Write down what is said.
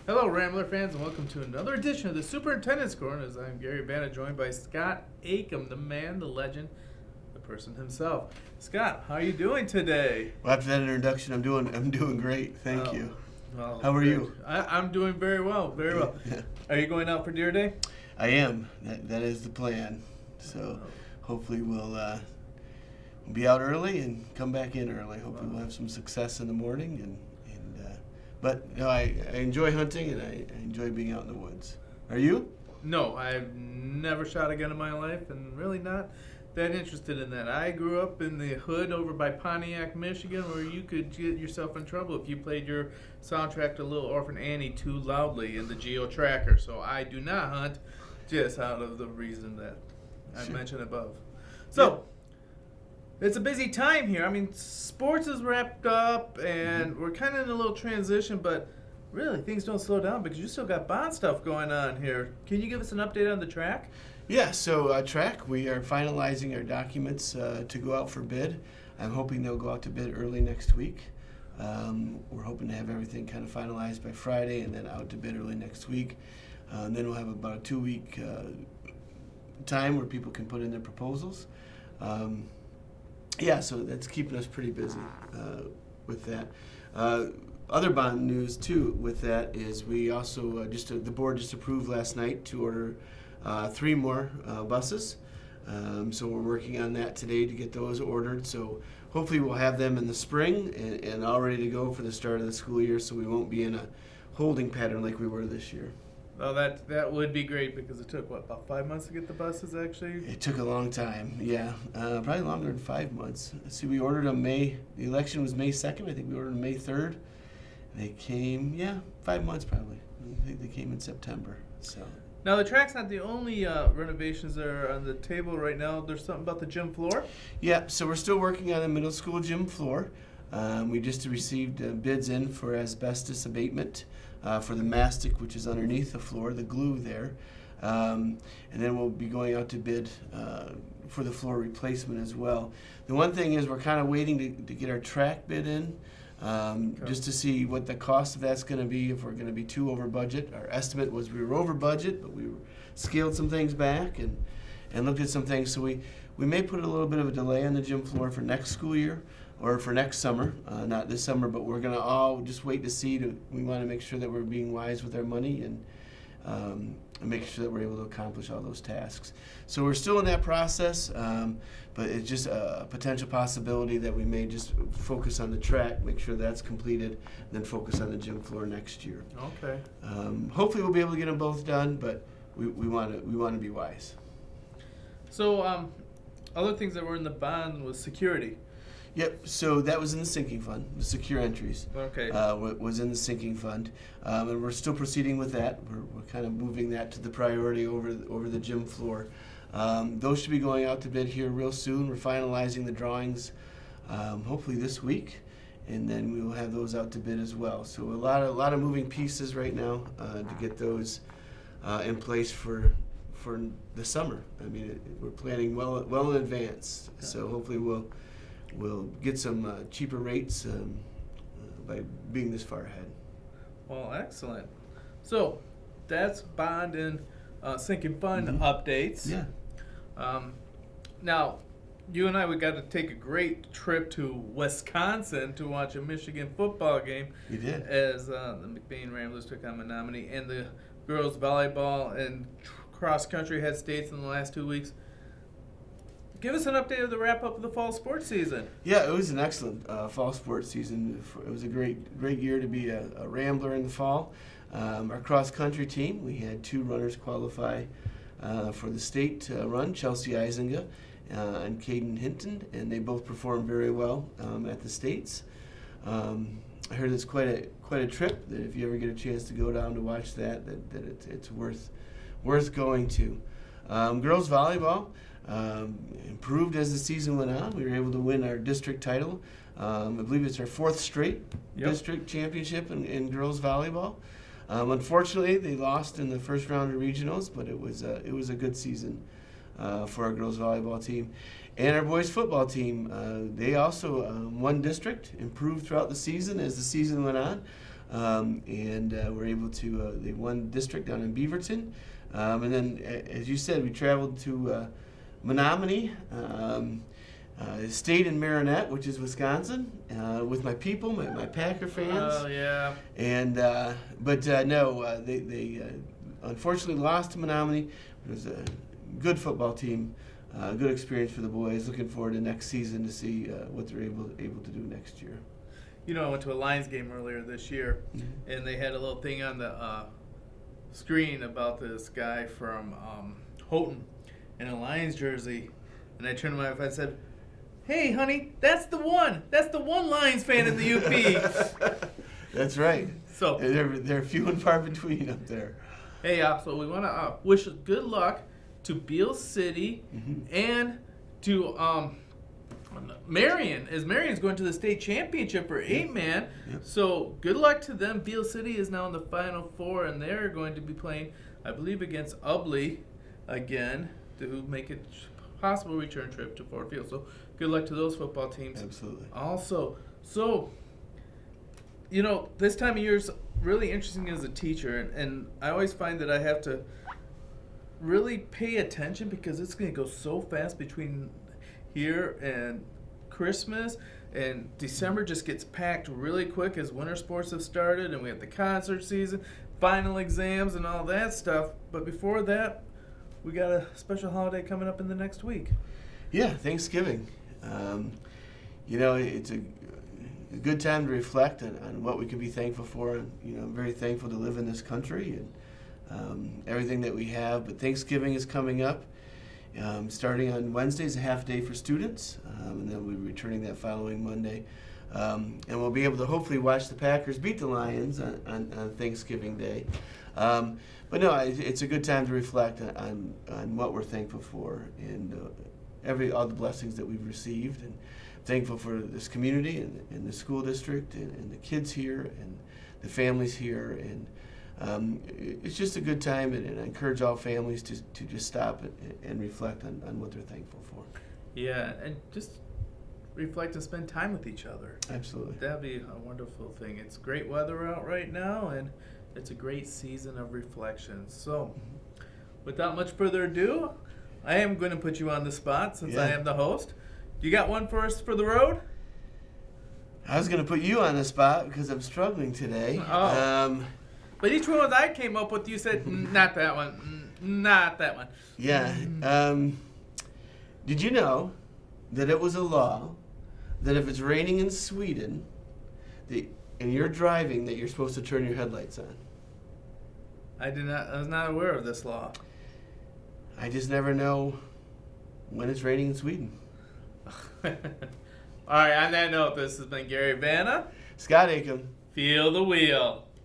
Hello, Rambler fans, and welcome to another edition of the Superintendent's Corner. As I'm Gary Vanna, joined by Scott Acom, the man, the legend, the person himself. Scott, how are you doing today? Well, after that introduction, I'm doing great. Thank you. Well, How are good. you? I'm doing very well, very well. Yeah. Are you going out for Deer Day? I am. That is the plan. So hopefully we'll be out early and come back in early. Hopefully we'll have some success in the morning. But no, I enjoy hunting and I enjoy being out in the woods. Are you? No, I've never shot a gun in my life, and really not that interested in that. I grew up in the hood over by Pontiac, Michigan, where you could get yourself in trouble if you played your soundtrack to Little Orphan Annie too loudly in the Geo Tracker. So I do not hunt, just out of the reason that I mentioned above. So it's a busy time here. I mean, sports is wrapped up, and we're kind of in a little transition, but really things don't slow down because you still got bond stuff going on here. Can you give us an update on the track? Yeah, so track, we are finalizing our documents to go out for bid. I'm hoping they'll go out to bid early next week. We're hoping to have everything kind of finalized by Friday and then out to bid early next week. And then we'll have about a 2-week time where people can put in their proposals. Yeah, so that's keeping us pretty busy with that. Other bond news too with that is we also the board just approved last night to order 3 more buses. So we're working on that today to get those ordered. So hopefully we'll have them in the spring and all ready to go for the start of the school year, so we won't be in a holding pattern like we were this year. Well, that would be great because it took, about 5 months to get the buses, actually? It took a long time, yeah. Probably longer than 5 months. See, we ordered them the election was May 2nd. I think we ordered them May 3rd. They came, 5 months probably. I think they came in September, so. Now, the track's not the only renovations that are on the table right now. There's something about the gym floor? Yeah, so we're still working on the middle school gym floor. We just received bids in for asbestos abatement for the mastic, which is underneath the floor, the glue there. And then we'll be going out to bid for the floor replacement as well. The one thing is we're kind of waiting to get our track bid in, just to see what the cost of that's going to be, if we're going to be too over budget. Our estimate was we were over budget, but we scaled some things back and looked at some things. So we may put a little bit of a delay on the gym floor for next school year, or for next summer, not this summer, but we're going to all just wait to see. We want to make sure that we're being wise with our money and make sure that we're able to accomplish all those tasks. So we're still in that process, but it's just a potential possibility that we may just focus on the track, make sure that's completed, and then focus on the gym floor next year. Okay. Hopefully we'll be able to get them both done, but we want to be wise. So, other things that were in the bond was security. Yep, so that was in the sinking fund, the secure entries. Okay. Was in the sinking fund, and we're still proceeding with that. We're kind of moving that to the priority over the gym floor. Those should be going out to bid here real soon. We're finalizing the drawings, hopefully this week, and then we will have those out to bid as well. So a lot of moving pieces right now to get those in place for the summer. I mean, we're planning well in advance. Okay. So hopefully we'll get some cheaper rates by being this far ahead. Well, excellent. So that's bond and sinking fund updates. Yeah. Now, you and I, we got to take a great trip to Wisconsin to watch a Michigan football game. You did. As the McBain Ramblers took on Menominee, and the girls volleyball and cross country had states in the last 2 weeks. Give us an update of the wrap-up of the fall sports season. Yeah, it was an excellent fall sports season. It was a great year to be a Rambler in the fall. Our cross-country team, we had 2 runners qualify for the state run, Chelsea Isinga and Caden Hinton, and they both performed very well at the states. I heard it's quite a trip, that if you ever get a chance to go down to watch that it's worth going to. Girls volleyball improved as the season went on. We were able to win our district title. I believe it's our 4th straight district championship in girls volleyball. Unfortunately, they lost in the first round of regionals, but it was a good season for our girls volleyball team. And our boys football team, they also won district, improved throughout the season as the season went on. and we're able to, they won district down in Beaverton. And then, as you said, we traveled to Menominee, stayed in Marinette, which is Wisconsin, with my people, my Packer fans. Oh, yeah. And no, they unfortunately lost to Menominee. It was a good football team, good experience for the boys. Looking forward to next season to see what they're able to do next year. You know, I went to a Lions game earlier this year, Mm-hmm. and they had a little thing on the screen about this guy from Houghton in a Lions jersey. And I turned to my wife and I said, "Hey, honey, that's the one. That's the one Lions fan in the UP." That's right. So They're few and far between up there. hey, so we want to wish good luck to Beale City and to Marion, as Marion's going to the state championship for 8-man. Yep. So good luck to them. Beale City is now in the Final Four, and they're going to be playing, I believe, against Ubley again to make it possible return trip to Ford Field. So good luck to those football teams. Absolutely. Also, so, you know, this time of year is really interesting as a teacher, and I always find that I have to really pay attention because it's going to go so fast between here and Christmas, and December just gets packed really quick as winter sports have started, and we have the concert season, final exams, and all that stuff. But before that, we got a special holiday coming up in the next week. Yeah, Thanksgiving. You know, it's a good time to reflect on what we can be thankful for. And, you know, I'm very thankful to live in this country and everything that we have. But Thanksgiving is coming up. Starting on Wednesday is a half day for students, and then we'll be returning that following Monday. And we'll be able to hopefully watch the Packers beat the Lions on Thanksgiving Day. But no, it's a good time to reflect on what we're thankful for and all the blessings that we've received, and thankful for this community and the school district and the kids here and the families here. And it's just a good time, and I encourage all families to just stop and reflect on what they're thankful for. Yeah, and just reflect and spend time with each other. Absolutely. That'd be a wonderful thing. It's great weather out right now, and it's a great season of reflection. So, without much further ado, I am going to put you on the spot since I Yeah. am the host. You got one for us for the road? I was going to put you on the spot because I'm struggling today. Oh. But each one I came up with, you said, not that one, not that one. Yeah. Did you know that it was a law that if it's raining in Sweden and you're driving, that you're supposed to turn your headlights on? I was not aware of this law. I just never know when it's raining in Sweden. All right, on that note, this has been Gary Vanna. Scott Aiken. Feel the wheel.